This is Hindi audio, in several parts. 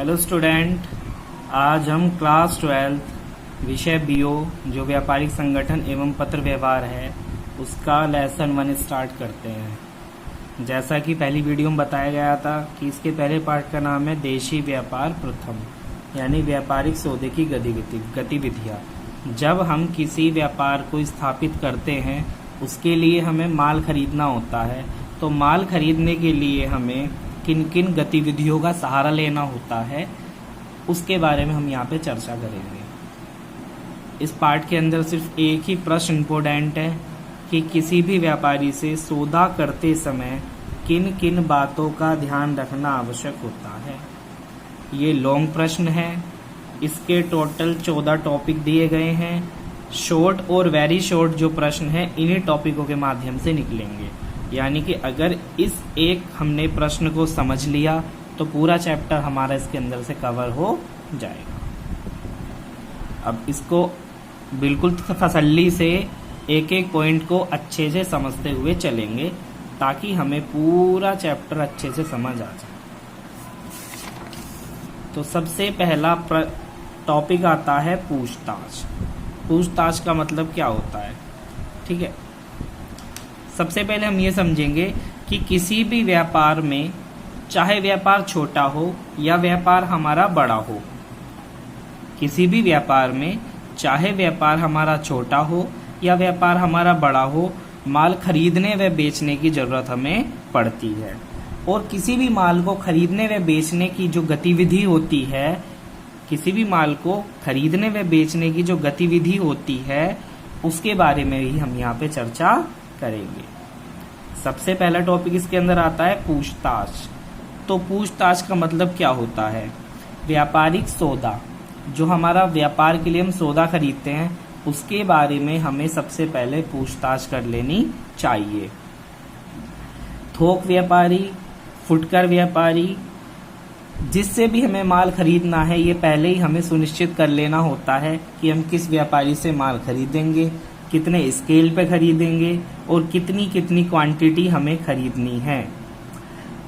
हेलो स्टूडेंट, आज हम क्लास 12 विषय बीओ जो व्यापारिक संगठन एवं पत्र व्यवहार है उसका लेसन 1 स्टार्ट करते हैं। जैसा कि पहली वीडियो में बताया गया था कि इसके पहले पार्ट का नाम है देशी व्यापार प्रथम, यानी व्यापारिक सौदे की गतिविधियाँ। जब हम किसी व्यापार को स्थापित करते हैं उसके लिए हमें माल खरीदना होता है, तो माल खरीदने के लिए हमें किन किन गतिविधियों का सहारा लेना होता है उसके बारे में हम यहाँ पे चर्चा करेंगे। इस पार्ट के अंदर सिर्फ एक ही प्रश्न इम्पोर्टेंट है कि किसी भी व्यापारी से सौदा करते समय किन किन बातों का ध्यान रखना आवश्यक होता है। ये लॉन्ग प्रश्न है, इसके टोटल 14 टॉपिक दिए गए हैं। शॉर्ट और वेरी शॉर्ट जो प्रश्न है इन्हीं टॉपिकों के माध्यम से निकलेंगे, यानी कि अगर इस एक हमने प्रश्न को समझ लिया तो पूरा चैप्टर हमारा इसके अंदर से कवर हो जाएगा। अब इसको बिल्कुल तसल्ली से एक एक पॉइंट को अच्छे से समझते हुए चलेंगे ताकि हमें पूरा चैप्टर अच्छे से समझ आ जाए। तो सबसे पहला टॉपिक आता है पूछताछ। पूछताछ का मतलब क्या होता है, ठीक है। सबसे पहले हम ये समझेंगे कि किसी भी व्यापार में, चाहे व्यापार छोटा हो या व्यापार हमारा बड़ा हो, किसी भी व्यापार में चाहे व्यापार हमारा छोटा हो या व्यापार हमारा बड़ा हो, माल खरीदने व बेचने की जरूरत हमें पड़ती है। और किसी भी माल को खरीदने व बेचने की जो गतिविधि होती है, किसी भी माल को खरीदने व बेचने की जो गतिविधि होती है उसके बारे में ही हम यहाँ पे चर्चा करेंगे। सबसे पहला टॉपिक इसके अंदर आता है पूछताछ। तो पूछताछ का मतलब क्या होता है? व्यापारिक सौदा, जो हमारा व्यापार के लिए हम सौदा खरीदते हैं उसके बारे में हमें सबसे पहले पूछताछ कर लेनी चाहिए। थोक व्यापारी, फुटकर व्यापारी, जिससे भी हमें माल खरीदना है ये पहले ही हमें सुनिश्चित कर लेना होता है कि हम किस व्यापारी से माल खरीदेंगे, कितने स्केल पे खरीदेंगे और कितनी कितनी क्वांटिटी हमें खरीदनी है।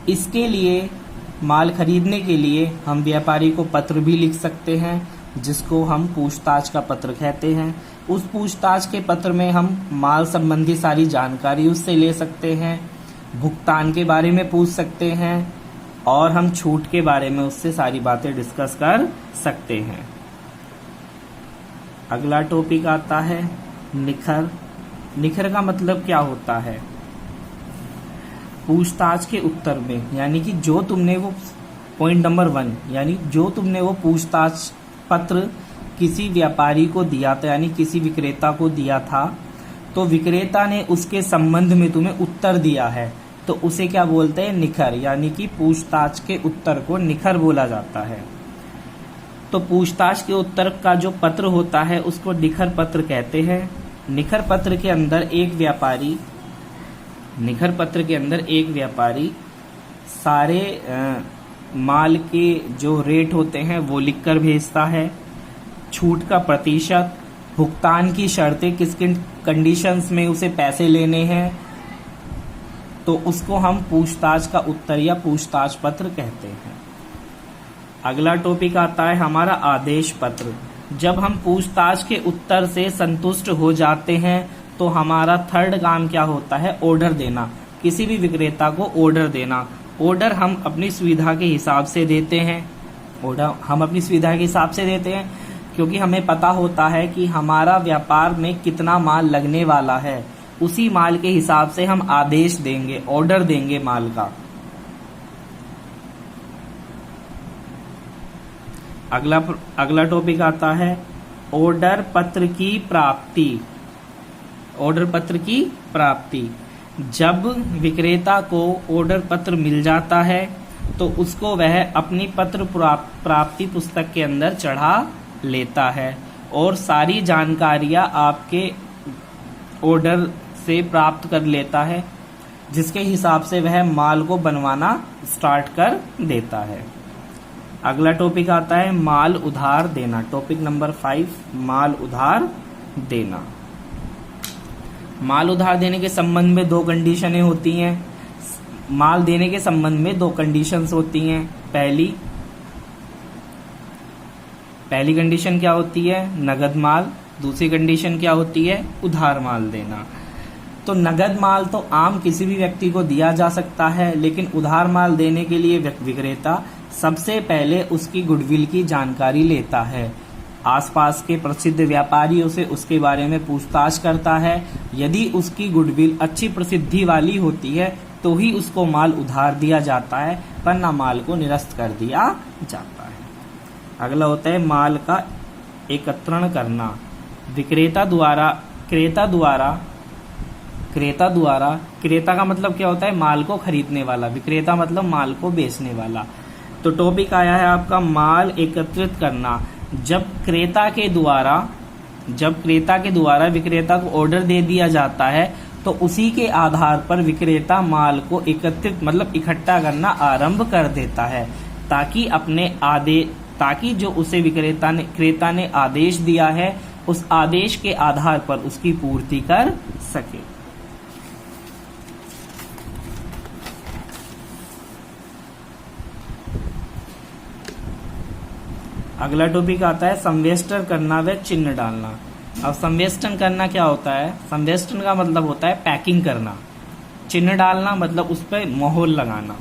इसके लिए, माल खरीदने के लिए हम व्यापारी को पत्र भी लिख सकते हैं जिसको हम पूछताछ का पत्र कहते हैं। उस पूछताछ के पत्र में हम माल संबंधी सारी जानकारी उससे ले सकते हैं, भुगतान के बारे में पूछ सकते हैं और हम छूट के बारे में उससे सारी बातें डिस्कस कर सकते हैं। अगला टॉपिक आता है निखर। निखर का मतलब क्या होता है? पूछताछ के उत्तर में, यानी कि जो तुमने वो पॉइंट नंबर 1, यानी जो तुमने वो पूछताछ पत्र किसी व्यापारी को दिया था, यानी किसी विक्रेता को दिया था, तो विक्रेता ने उसके संबंध में तुम्हें उत्तर दिया है तो उसे क्या बोलते हैं? निखर। यानी कि पूछताछ के उत्तर को निखर बोला जाता है। तो पूछताछ के उत्तर का जो पत्र होता है उसको निखर पत्र कहते हैं। निखर पत्र के अंदर एक व्यापारी सारे माल के जो रेट होते हैं वो लिखकर भेजता है, छूट का प्रतिशत, भुगतान की शर्तें, किस किन कंडीशंस में उसे पैसे लेने हैं, तो उसको हम पूछताछ का उत्तर या पूछताछ पत्र कहते हैं। अगला टॉपिक आता है हमारा आदेश पत्र। जब हम पूछताछ के उत्तर से संतुष्ट हो जाते हैं तो हमारा थर्ड काम क्या होता है? ऑर्डर देना। किसी भी विक्रेता को ऑर्डर देना। ऑर्डर हम अपनी सुविधा के हिसाब से देते हैं। क्योंकि हमें पता होता है कि हमारा व्यापार में कितना माल लगने वाला है, उसी माल के हिसाब से हम आदेश देंगे, ऑर्डर देंगे माल का। अगला टॉपिक आता है ऑर्डर पत्र की प्राप्ति। ऑर्डर पत्र की प्राप्ति, जब विक्रेता को ऑर्डर पत्र मिल जाता है तो उसको वह अपनी पत्र प्राप्ति पुस्तक के अंदर चढ़ा लेता है और सारी जानकारियां आपके ऑर्डर से प्राप्त कर लेता है, जिसके हिसाब से वह माल को बनवाना स्टार्ट कर देता है। अगला टॉपिक आता है माल उधार देना। टॉपिक नंबर 5, माल उधार देना। माल उधार देने के संबंध में 2 कंडीशनें होती हैं। माल देने के संबंध में 2 कंडीशंस होती हैं। पहली, पहली कंडीशन क्या होती है? नगद माल। दूसरी कंडीशन क्या होती है? उधार माल देना। तो नगद माल तो आम किसी भी व्यक्ति को दिया जा सकता है, लेकिन उधार माल देने के लिए विक्रेता सबसे पहले उसकी गुडविल की जानकारी लेता है, आसपास के प्रसिद्ध व्यापारियों से उसके बारे में पूछताछ करता है। यदि उसकी गुडविल अच्छी प्रसिद्धि वाली होती है तो ही उसको माल उधार दिया जाता है, वरना माल को निरस्त कर दिया जाता है। अगला होता है माल का एकत्रण करना। विक्रेता द्वारा क्रेता का मतलब क्या होता है? माल को खरीदने वाला। विक्रेता मतलब माल को बेचने वाला। तो टॉपिक आया है आपका माल एकत्रित करना। जब क्रेता के द्वारा विक्रेता को ऑर्डर दे दिया जाता है तो उसी के आधार पर विक्रेता माल को एकत्रित मतलब इकट्ठा करना आरंभ कर देता है, ताकि जो उसे क्रेता ने आदेश दिया है उस आदेश के आधार पर उसकी पूर्ति कर सके। अगला टॉपिक आता है संवेष्टन करना व चिन्ह डालना। अब संवेष्टन करना क्या होता है? संवेष्टन का मतलब होता है पैकिंग करना। चिन्ह डालना मतलब उस पर मोहर लगाना।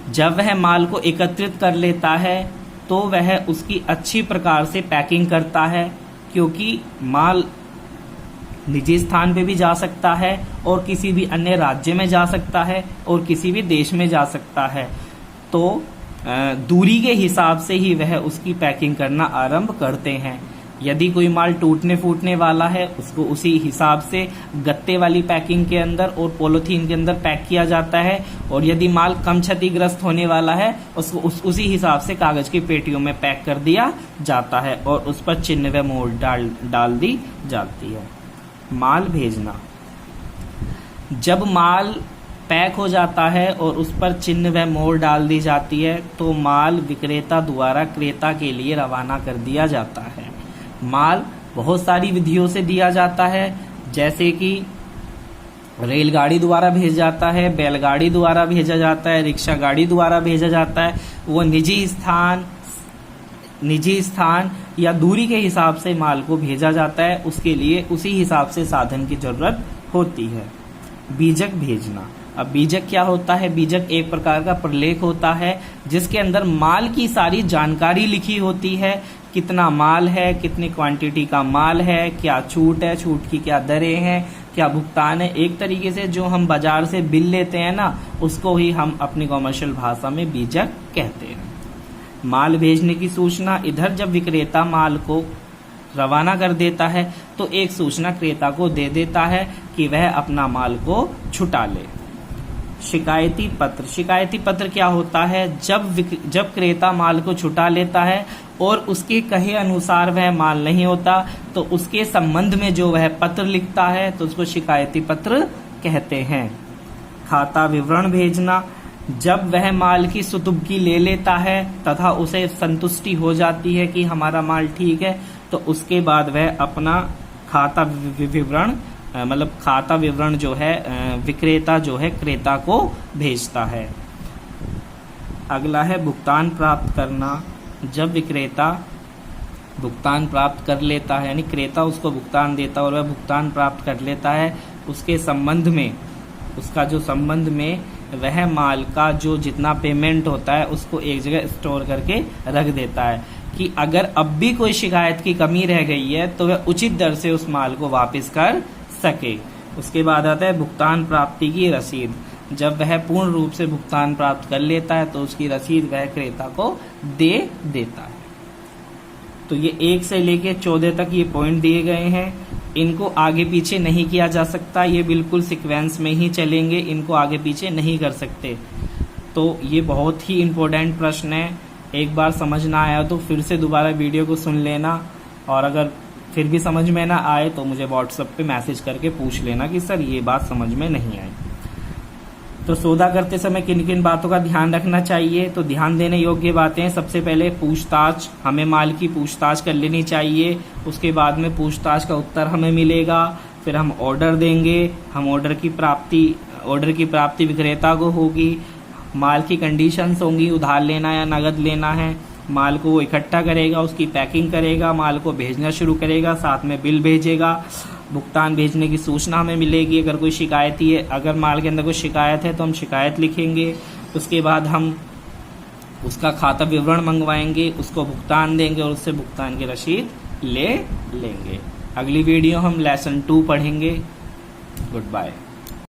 जब वह माल को एकत्रित कर लेता है तो वह उसकी अच्छी प्रकार से पैकिंग करता है, क्योंकि माल निजी स्थान पे भी जा सकता है और किसी भी अन्य राज्य में जा सकता है और किसी भी देश में जा सकता है। तो दूरी के हिसाब से ही वह उसकी पैकिंग करना आरंभ करते हैं। यदि कोई माल टूटने फूटने वाला है उसको उसी हिसाब से गत्ते वाली पैकिंग के अंदर और पॉलीथीन के अंदर पैक किया जाता है, और यदि माल कम क्षतिग्रस्त होने वाला है उसको उसी हिसाब से कागज की पेटियों में पैक कर दिया जाता है और उस पर चिन्ह व मोहर डाल दी जाती है। माल भेजना। जब माल पैक हो जाता है और उस पर चिन्ह व मोहर डाल दी जाती है तो माल विक्रेता द्वारा क्रेता के लिए रवाना कर दिया जाता है। माल बहुत सारी विधियों से दिया जाता है, जैसे कि रेलगाड़ी द्वारा भेजा जाता है, बैलगाड़ी द्वारा भेजा जाता है, रिक्शा गाड़ी द्वारा भेजा जाता है। वो निजी स्थान या दूरी के हिसाब से माल को भेजा जाता है, उसके लिए उसी हिसाब से साधन की जरूरत होती है। बीजक भेजना। अब बीजक क्या होता है? बीजक एक प्रकार का प्रलेख होता है जिसके अंदर माल की सारी जानकारी लिखी होती है। कितना माल है, कितनी क्वांटिटी का माल है, क्या छूट है, छूट की क्या दरें हैं, क्या भुगतान है। एक तरीके से जो हम बाजार से बिल लेते हैं ना, उसको ही हम अपनी कॉमर्शियल भाषा में बीजक कहते हैं। माल भेजने की सूचना। इधर जब विक्रेता माल को रवाना कर देता है तो एक सूचना क्रेता को दे देता है कि वह अपना माल को छुटा ले। शिकायती पत्र। शिकायती पत्र क्या होता है? जब क्रेता माल को छुटा लेता है और उसके कहे अनुसार वह माल नहीं होता तो उसके संबंध में जो वह पत्र लिखता है तो उसको शिकायती पत्र कहते हैं। खाता विवरण भेजना। जब वह माल की सुतुब्की ले लेता है तथा उसे संतुष्टि हो जाती है कि हमारा माल ठीक है, तो उसके बाद वह अपना खाता विवरण जो है विक्रेता जो है क्रेता को भेजता है। अगला है भुगतान प्राप्त करना। जब विक्रेता भुगतान प्राप्त कर लेता है, यानी क्रेता उसको भुगतान देता है और वह भुगतान प्राप्त कर लेता है, उसके संबंध में वह माल का जो जितना पेमेंट होता है उसको एक जगह स्टोर करके रख देता है कि अगर अब भी कोई शिकायत की कमी रह गई है तो वह उचित दर से उस माल को वापस कर सके। उसके बाद आता है भुगतान प्राप्ति की रसीद। जब वह पूर्ण रूप से भुगतान प्राप्त कर लेता है तो उसकी रसीद वह क्रेता को दे देता है। तो ये 1 से लेके 14 तक ये पॉइंट दिए गए हैं। इनको आगे पीछे नहीं किया जा सकता, ये बिल्कुल सीक्वेंस में ही चलेंगे, इनको आगे पीछे नहीं कर सकते। तो ये बहुत ही इम्पोर्टेंट प्रश्न है। एक बार समझ ना आया तो फिर से दोबारा वीडियो को सुन लेना, और अगर फिर भी समझ में ना आए तो मुझे व्हाट्सएप पे मैसेज करके पूछ लेना कि सर ये बात समझ में नहीं आई। तो सौदा करते समय किन किन बातों का ध्यान रखना चाहिए? तो ध्यान देने योग्य बातें, सबसे पहले पूछताछ, हमें माल की पूछताछ कर लेनी चाहिए। उसके बाद में पूछताछ का उत्तर हमें मिलेगा, फिर हम ऑर्डर देंगे, हम ऑर्डर की प्राप्ति विक्रेता को होगी, माल की कंडीशंस होंगी, उधार लेना या नगद लेना है, माल को वो इकट्ठा करेगा, उसकी पैकिंग करेगा, माल को भेजना शुरू करेगा, साथ में बिल भेजेगा, भुगतान भेजने की सूचना हमें मिलेगी। अगर कोई शिकायत ही है, अगर माल के अंदर कोई शिकायत है तो हम शिकायत लिखेंगे। उसके बाद हम उसका खाता विवरण मंगवाएंगे, उसको भुगतान देंगे और उससे भुगतान की रसीद ले लेंगे। अगली वीडियो हम लेसन 2 पढ़ेंगे। Good bye.